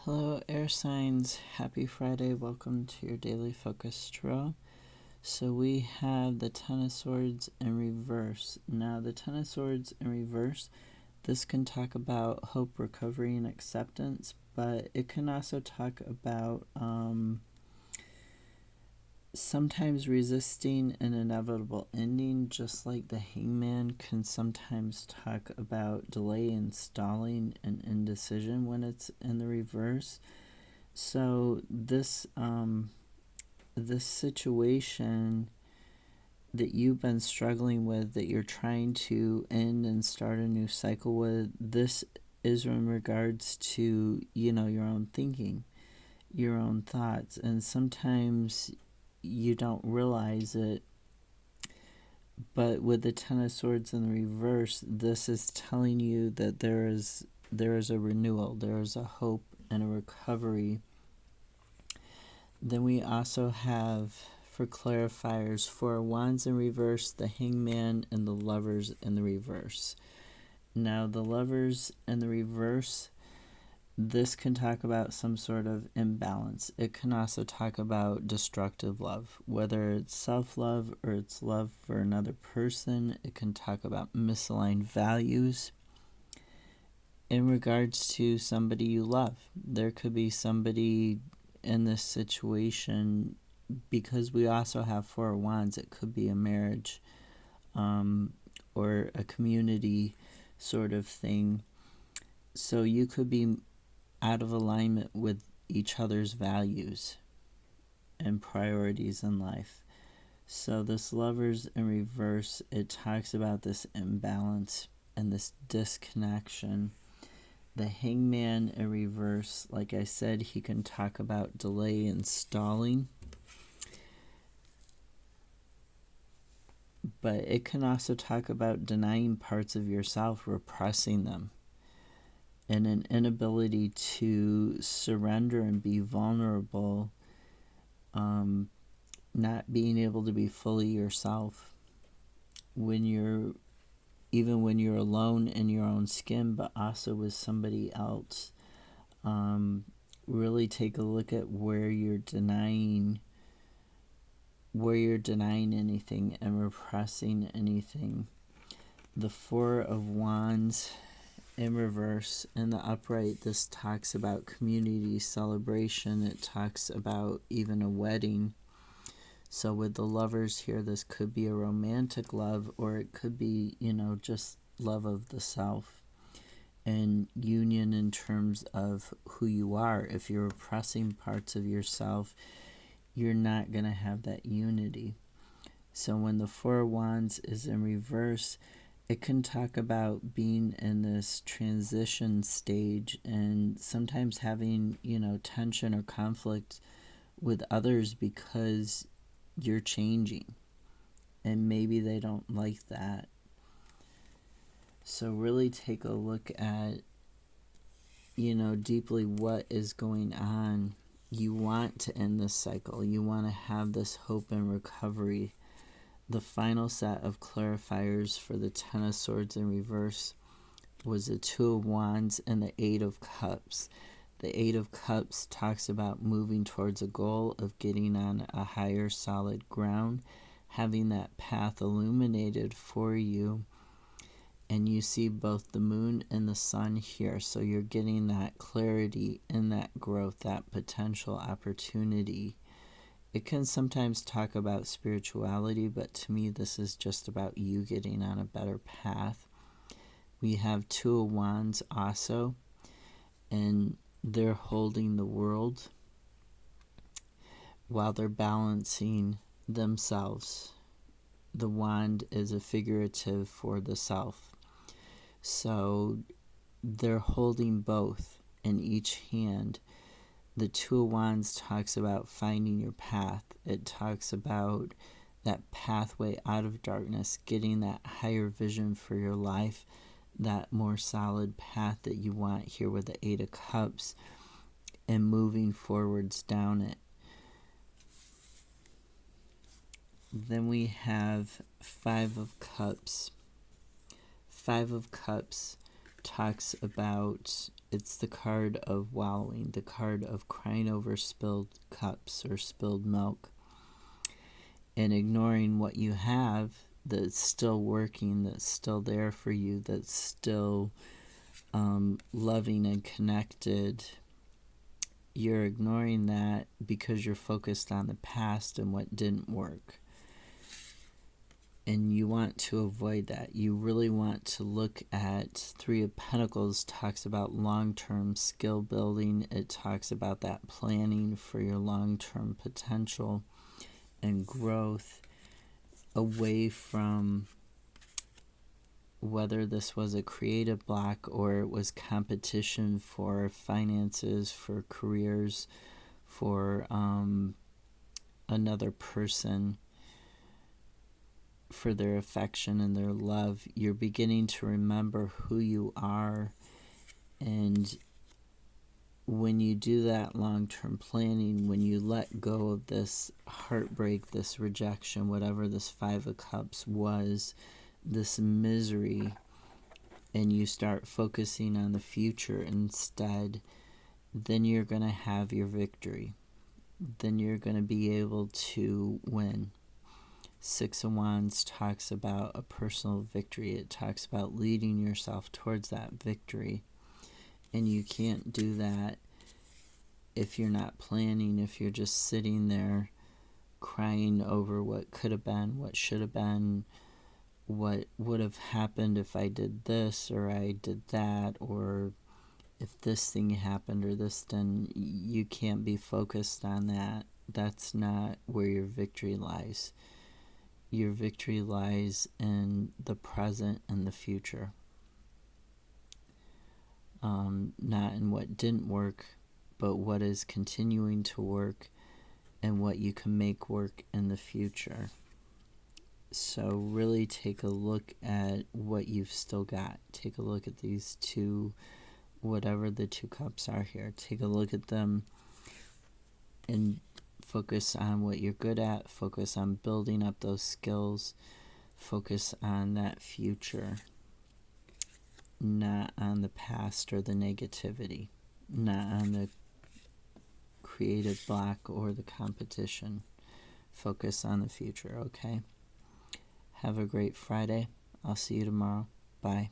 Hello, air signs. Happy Friday. Welcome to your daily focus tarot. So we have the Ten of Swords in reverse. Now, the Ten of Swords in reverse, this can talk about hope, recovery, and acceptance, but it can also talk about sometimes resisting an inevitable ending, just like the Hangman can sometimes talk about delay and stalling and indecision when it's in the reverse. So this situation that you've been struggling with, that you're trying to end and start a new cycle with, this is in regards to, your own thinking, your own thoughts, and sometimes you don't realize it, but with the Ten of Swords in the reverse, this is telling you that there is a renewal, there is a hope and a recovery. Then we also have, for clarifiers, Four of Wands in reverse, the Hangman, and the Lovers in the reverse. Now, the Lovers in the reverse, this can talk about some sort of imbalance. It can also talk about destructive love, whether it's self-love or it's love for another person. It can talk about misaligned values in regards to somebody you love. There could be somebody in this situation, because we also have Four of Wands. It could be a marriage or a community sort of thing. So you could be out of alignment with each other's values and priorities in life. So this Lovers in reverse, it talks about this imbalance and this disconnection. The Hangman in reverse, like I said, he can talk about delay and stalling, but it can also talk about denying parts of yourself, repressing them, and an inability to surrender and be vulnerable, not being able to be fully yourself when you're alone in your own skin, but also with somebody else. Really take a look at where you're denying anything and repressing anything. The Four of Wands in reverse, in the upright, this talks about community celebration. It talks about even a wedding. So with the Lovers here, this could be a romantic love, or it could be, just love of the self and union in terms of who you are. If you're repressing parts of yourself, you're not going to have that unity. So when the Four of Wands is in reverse, it can talk about being in this transition stage and sometimes having, tension or conflict with others because you're changing and maybe they don't like that. So really take a look at, deeply what is going on. You want to end this cycle. You want to have this hope and recovery. The final set of clarifiers for the Ten of Swords in reverse was the Two of Wands and the Eight of Cups. The Eight of Cups talks about moving towards a goal of getting on a higher solid ground, having that path illuminated for you. And you see both the moon and the sun here. So you're getting that clarity and that growth, that potential opportunity. It can sometimes talk about spirituality, but to me, this is just about you getting on a better path. We have Two of Wands also, and they're holding the world while they're balancing themselves. The wand is a figurative for the self. So they're holding both in each hand. The Two of Wands talks about finding your path. It talks about that pathway out of darkness, getting that higher vision for your life, that more solid path that you want here with the Eight of Cups, and moving forwards down it. Then we have Five of Cups. Five of Cups talks about It's the card of wallowing, the card of crying over spilled cups or spilled milk, and ignoring what you have that's still working, that's still there for you, that's still loving and connected. You're ignoring that because you're focused on the past and what didn't work. And you want to avoid that. You really want to look at Three of Pentacles talks about long-term skill building. It talks about that planning for your long-term potential and growth away from whether this was a creative block or it was competition for finances, for careers, for another person, for their affection and their love. You're beginning to remember who you are, and when you do that long-term planning, when you let go of this heartbreak, this rejection, whatever this Five of Cups was, this misery, and you start focusing on the future instead, then you're going to have your victory. Then you're going to be able to win. Six of Wands talks about a personal victory. It talks about leading yourself towards that victory. And you can't do that if you're not planning, if you're just sitting there crying over what could have been, what should have been, what would have happened if I did this or I did that, or if this thing happened or this, then you can't be focused on that. That's not where your victory lies. Your victory lies in the present and the future. Not in what didn't work, but what is continuing to work and what you can make work in the future. So really take a look at what you've still got. Take a look at these two, whatever the two cups are here. Take a look at them and focus on what you're good at. Focus on building up those skills. Focus on that future, not on the past or the negativity, not on the creative block or the competition. Focus on the future, okay? Have a great Friday. I'll see you tomorrow. Bye.